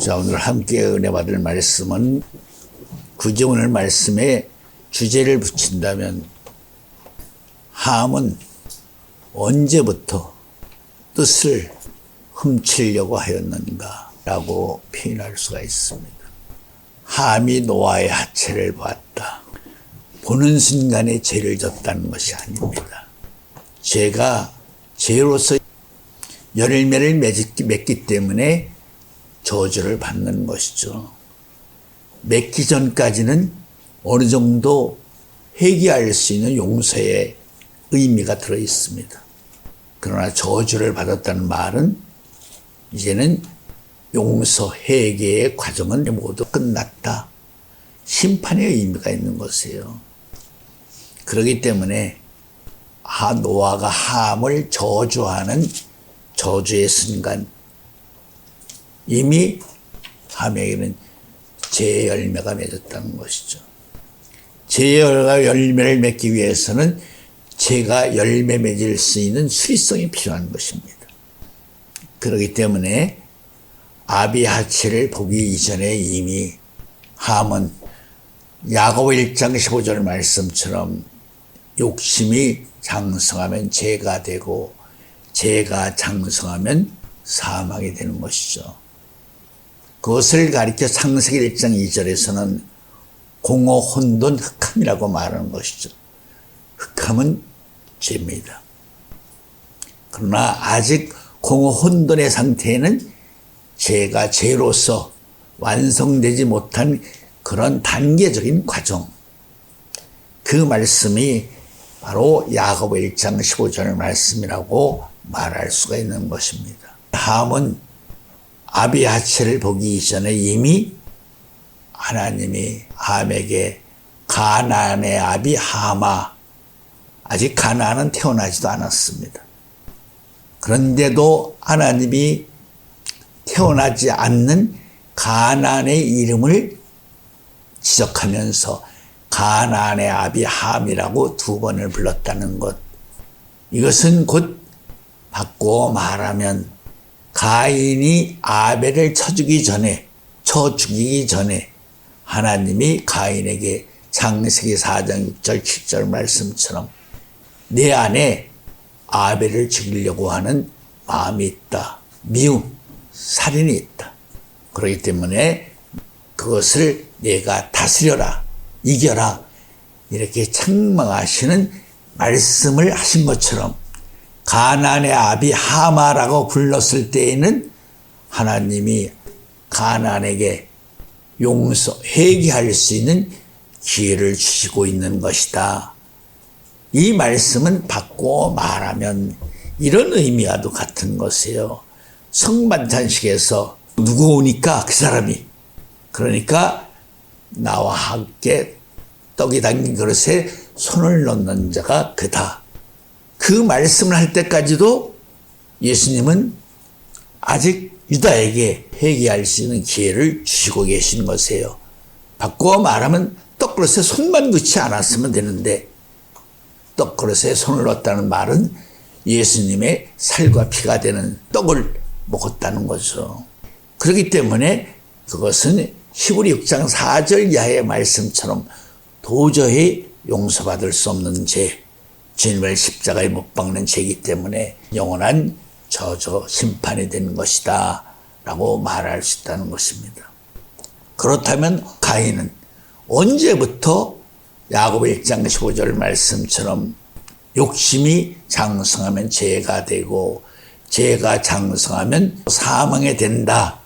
자, 오늘 함께 은혜 받을 말씀은 굳이 오늘 말씀에 주제를 붙인다면 함은 언제부터 뜻을 훔치려고 하였는가 라고 표현할 수가 있습니다. 함이 노아의 하체를 보았다. 보는 순간에 죄를 졌다는 것이 아닙니다. 죄가 죄로서 열매를 맺기 때문에 저주를 받는 것이죠. 맺기 전까지는 어느 정도 회개할 수 있는 용서의 의미가 들어 있습니다. 그러나 저주를 받았다는 말은 이제는 용서, 회개의 과정은 모두 끝났다. 심판의 의미가 있는 것이에요. 그렇기 때문에 노아가 함을 저주하는 저주의 순간 이미 함에게는 죄의 열매가 맺었다는 것이죠. 죄의 열매를 맺기 위해서는 죄가 열매 맺을 수 있는 수리성이 필요한 것입니다. 그렇기 때문에 아비 하체를 보기 이전에 이미 함은 야고보 1장 15절 말씀처럼 욕심이 장성하면 죄가 되고 죄가 장성하면 사망이 되는 것이죠. 그것을 가리켜 창세기 1장 2절에서는 공허 혼돈 흑함이라고 말하는 것이죠. 흑함은 죄입니다. 그러나 아직 공허 혼돈의 상태에는 죄가 죄로서 완성되지 못한 그런 단계적인 과정, 그 말씀이 바로 야고보 1장 15절 말씀이라고 말할 수가 있는 것입니다. 함은 아비 하체를 보기 이전에 이미 하나님이 함에게 가나안의 아비 하마, 아직 가나안은 태어나지도 않았습니다. 그런데도 하나님이 태어나지 않는 가나안의 이름을 지적하면서 가나안의 아비 함이라고 2번을 불렀다는 것, 이것은 곧 바꾸어 말하면 가인이 아벨을 쳐 죽이기 전에 하나님이 가인에게 창세기 4장 6절 7절 말씀처럼 내 안에 아벨을 죽이려고 하는 마음이 있다. 미움, 살인이 있다. 그렇기 때문에 그것을 내가 다스려라, 이겨라, 이렇게 책망하시는 말씀을 하신 것처럼 가나안의 아비 하마라고 불렀을 때에는 하나님이 가나안에게 용서, 회개할 수 있는 기회를 주시고 있는 것이다. 이 말씀은 바꾸어 말하면 이런 의미와도 같은 것이에요. 성만찬식에서 누구 오니까 그 사람이, 그러니까 나와 함께 떡이 담긴 그릇에 손을 넣는 자가 그다. 그 말씀을 할 때까지도 예수님은 아직 유다에게 회개할 수 있는 기회를 주시고 계신 것이에요. 바꾸어 말하면 떡그릇에 손만 넣지 않았으면 되는데 떡그릇에 손을 넣었다는 말은 예수님의 살과 피가 되는 떡을 먹었다는 거죠. 그렇기 때문에 그것은 히브리 6장 4절 이하의 말씀처럼 도저히 용서받을 수 없는 죄, 주님을 십자가에 못 박는 죄이기 때문에 영원한 저주 심판이 되는 것이다 라고 말할 수 있다는 것입니다. 그렇다면 가인은 언제부터 야고보 1장 15절 말씀처럼 욕심이 장성하면 죄가 되고 죄가 장성하면 사망에 된다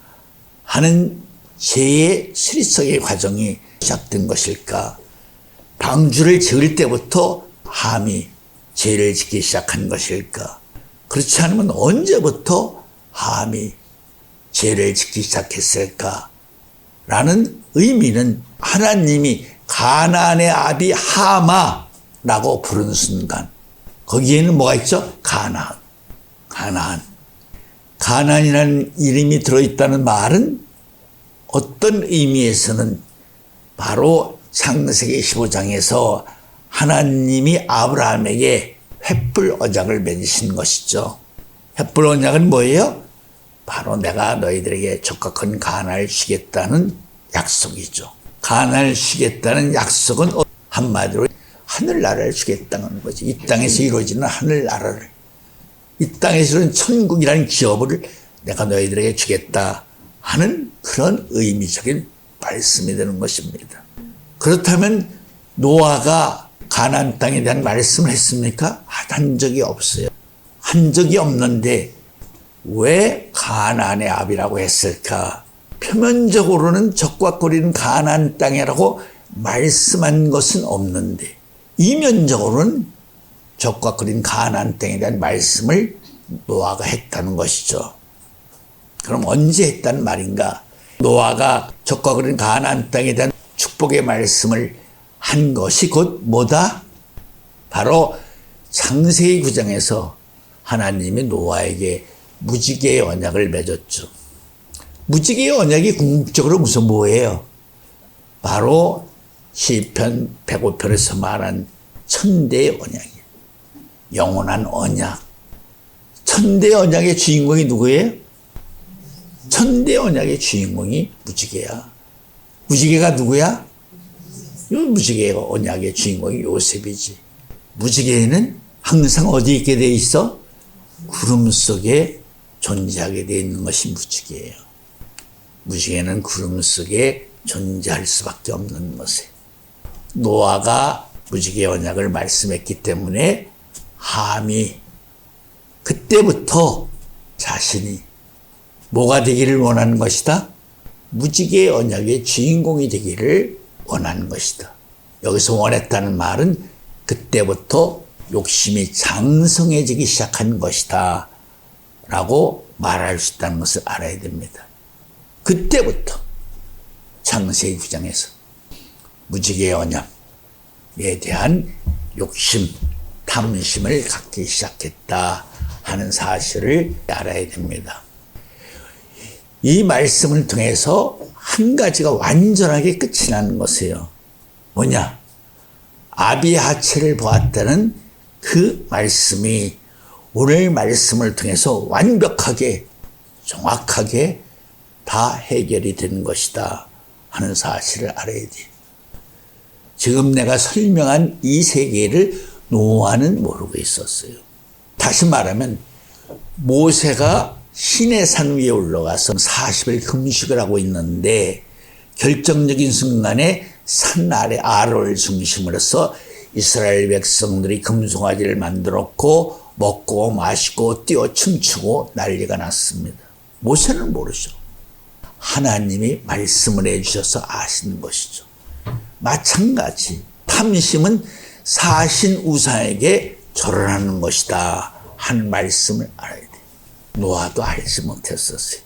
하는 죄의 수리성의 과정이 시작된 것일까? 방주를 지을 때부터 함이 죄를 짓기 시작한 것일까? 그렇지 않으면 언제부터 함이 죄를 짓기 시작했을까? 라는 의미는 하나님이 가나안의 아비 하마라고 부른 순간 거기에는 뭐가 있죠? 가나안이라는 이름이 들어있다는 말은 어떤 의미에서는 바로 창세기 15장에서 하나님이 아브라함에게 횃불 언약을 맺으신 것이죠. 횃불 언약은 뭐예요? 바로 내가 너희들에게 적각한 가나안을 주겠다는 약속이죠. 가나안을 주겠다는 약속은 한마디로 하늘나라를 주겠다는 거지. 이 땅에서 이루어지는 하늘나라를, 이 땅에서 이루어지는 천국이라는 기업을 내가 너희들에게 주겠다 하는 그런 의미적인 말씀이 되는 것입니다. 그렇다면 노아가 가나안 땅에 대한 말씀을 했습니까? 한 적이 없어요. 한 적이 없는데 왜 가나안의 아비라고 했을까? 표면적으로는 적각거리는 가나안 땅이라고 말씀한 것은 없는데 이면적으로는 적각거린 가나안 땅에 대한 말씀을 노아가 했다는 것이죠. 그럼 언제 했다는 말인가? 노아가 적각거린 가나안 땅에 대한 축복의 말씀을 한 것이 곧 뭐다? 바로 창세기 9장에서 하나님이 노아에게 무지개의 언약을 맺었죠. 무지개의 언약이 궁극적으로 무슨 뭐예요? 바로 시편 105편에서 말한 천대의 언약이에요. 영원한 언약. 천대의 언약의 주인공이 누구예요? 천대의 언약의 주인공이 무지개야. 무지개가 누구야? 이 무지개의 언약의 주인공이 요셉이지. 무지개는 항상 어디 있게 돼 있어? 구름 속에 존재하게 돼 있는 것이 무지개예요. 무지개는 구름 속에 존재할 수밖에 없는 것이에요. 노아가 무지개의 언약을 말씀했기 때문에 함이 그때부터 자신이 뭐가 되기를 원하는 것이다? 무지개의 언약의 주인공이 되기를 원하는 것이다. 여기서 원했다는 말은 그때부터 욕심이 장성해지기 시작한 것이다 라고 말할 수 있다는 것을 알아야 됩니다. 그때부터 창세기 9장에서 무지개의 언약에 대한 욕심, 탐심을 갖기 시작했다 하는 사실을 알아야 됩니다. 이 말씀을 통해서 한 가지가 완전하게 끝이 나는 것이에요. 뭐냐? 아비하체를 보았다는 그 말씀이 오늘 말씀을 통해서 완벽하게 정확하게 다 해결이 되는 것이다 하는 사실을 알아야 돼. 지금 내가 설명한 이 세계를 노아는 모르고 있었어요. 다시 말하면 모세가 시내산 위에 올라가서 40일 금식을 하고 있는데 결정적인 순간에 산 아래 아로를 중심으로 해서 이스라엘 백성들이 금송아지를 만들었고 먹고 마시고 뛰어 춤추고 난리가 났습니다. 모세는 모르죠. 하나님이 말씀을 해주셔서 아시는 것이죠. 마찬가지 탐심은 사신 우상에게 절하는 것이다 하는 말씀을 알아야 돼요. 노아도 알지 못했었어요.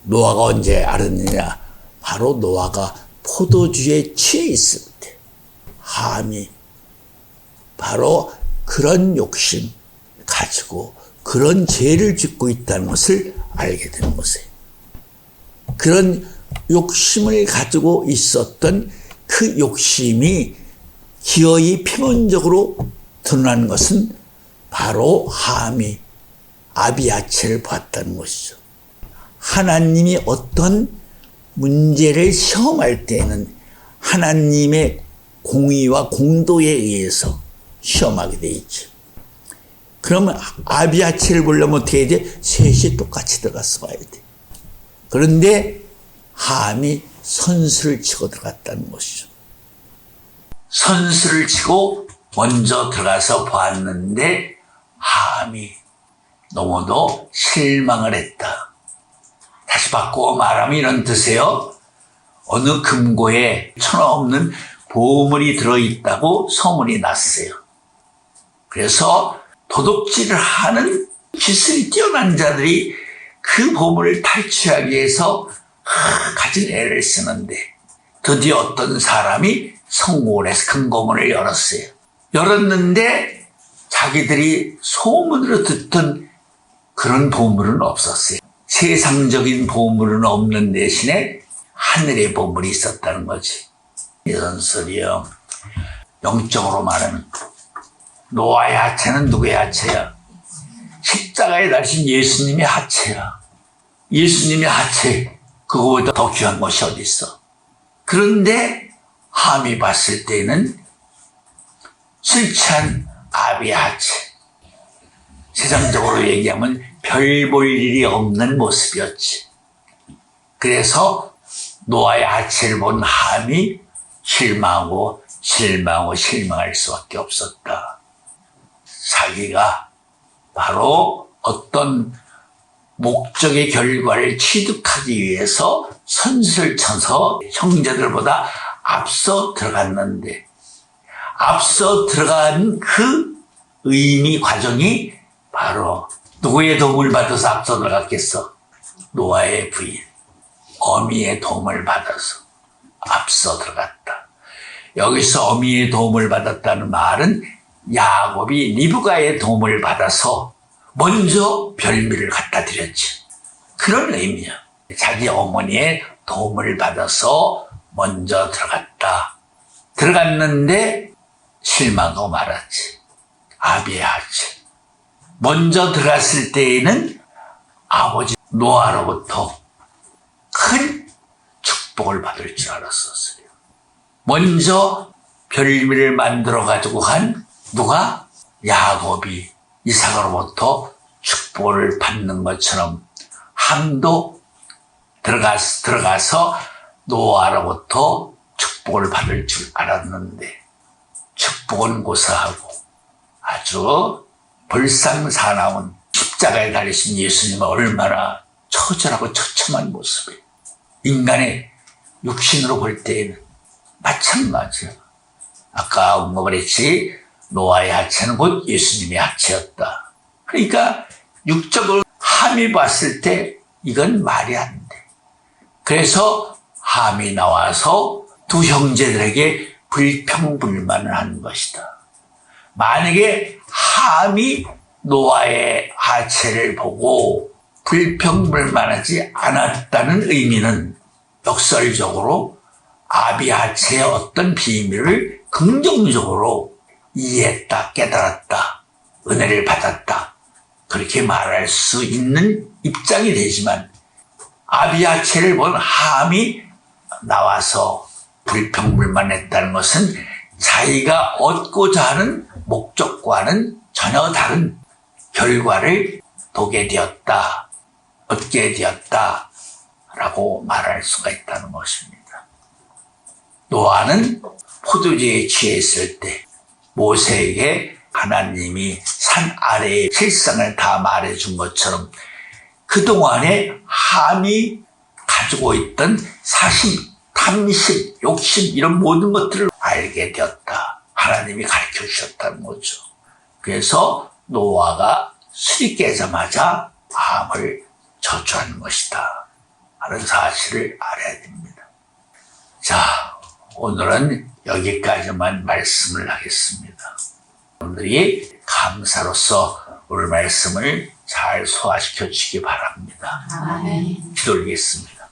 노아가 언제 알았느냐? 바로 노아가 포도주에 취해 있을 때 함이 바로 그런 욕심 가지고 그런 죄를 짓고 있다는 것을 알게 되는 것이에요. 그런 욕심을 가지고 있었던 그 욕심이 기어이 표면적으로 드러난 것은 바로 함이 아비아체를 봤다는 것이죠. 하나님이 어떤 문제를 시험할 때에는 하나님의 공의와 공도에 의해서 시험하게 돼 있죠. 그러면 아비아체를 보려면 어떻게 해야 돼? 셋이 똑같이 들어가서 봐야 돼. 그런데 함이 선수를 치고 들어갔다는 것이죠. 선수를 치고 먼저 들어가서 봤는데 함이 너무도 실망을 했다. 다시 바꾸어 말하면 이런 뜻이에요. 어느 금고에 천하없는 보물이 들어있다고 소문이 났어요. 그래서 도둑질을 하는 기술이 뛰어난 자들이 그 보물을 탈취하기 위해서 가진 애를 쓰는데 드디어 어떤 사람이 성공을 해서 금고문을 열었어요. 열었는데 자기들이 소문으로 듣던 그런 보물은 없었어요. 세상적인 보물은 없는 대신에 하늘의 보물이 있었다는 거지. 이런 소리요. 영적으로 말하면 노아의 하체는 누구의 하체야? 십자가에 달린 예수님의 하체야. 예수님의 하체, 그거보다 더 귀한 것이 어디 있어. 그런데 함이 봤을 때는 술 취한 아비의 하체, 세상적으로 얘기하면 별 볼 일이 없는 모습이었지. 그래서 노아의 하체를 본 함이 실망하고 실망할 수밖에 없었다. 자기가 바로 어떤 목적의 결과를 취득하기 위해서 선수를 쳐서 형제들보다 앞서 들어갔는데, 앞서 들어간 그 의미 과정이 바로 누구의 도움을 받아서 앞서 들어갔겠어? 노아의 부인 어미의 도움을 받아서 앞서 들어갔다. 여기서 어미의 도움을 받았다는 말은 야곱이 리브가의 도움을 받아서 먼저 별미를 갖다 드렸지. 그런 의미야. 자기 어머니의 도움을 받아서 먼저 들어갔다. 들어갔는데 실망하고 말았지. 아비의 하체. 먼저 들어갔을 때에는 아버지 노아로부터 큰 축복을 받을 줄 알았었어요. 먼저 별미를 만들어가지고 한 누가? 야곱이 이삭으로부터 축복을 받는 것처럼 함도 들어가서 노아로부터 축복을 받을 줄 알았는데 축복은 고사하고 아주 불상사나운 십자가에 달리신 예수님은 얼마나 처절하고 처참한 모습이에요. 인간의 육신으로 볼 때에는 마찬가지예요. 아까 언급을 했지, 노아의 하체는 곧 예수님의 하체였다. 그러니까 육적으로 함이 봤을 때 이건 말이 안 돼. 그래서 함이 나와서 두 형제들에게 불평불만을 한 것이다. 만약에 함이 노아의 하체를 보고 불평불만하지 않았다는 의미는 역설적으로 아비 하체의 어떤 비밀을 긍정적으로 이해했다, 깨달았다, 은혜를 받았다, 그렇게 말할 수 있는 입장이 되지만, 아비 하체를 본 함이 나와서 불평불만했다는 것은 자기가 얻고자 하는 목적과는 전혀 다른 결과를 얻게 되었다 라고 말할 수가 있다는 것입니다. 노아는 포도주에 취해 있을 때 모세에게 하나님이 산 아래의 실상을 다 말해준 것처럼 그동안에 함이 가지고 있던 사심, 탐심, 욕심 이런 모든 것들을 알게 되었다. 하나님이 가르쳐 주셨다는 거죠. 그래서 노아가 술이 깨자마자 함을 저주하는 것이다 하는 사실을 알아야 됩니다. 자, 오늘은 여기까지만 말씀을 하겠습니다. 여러분들이 감사로서 오늘 말씀을 잘 소화시켜 주시기 바랍니다. 아멘. 기도드리겠습니다.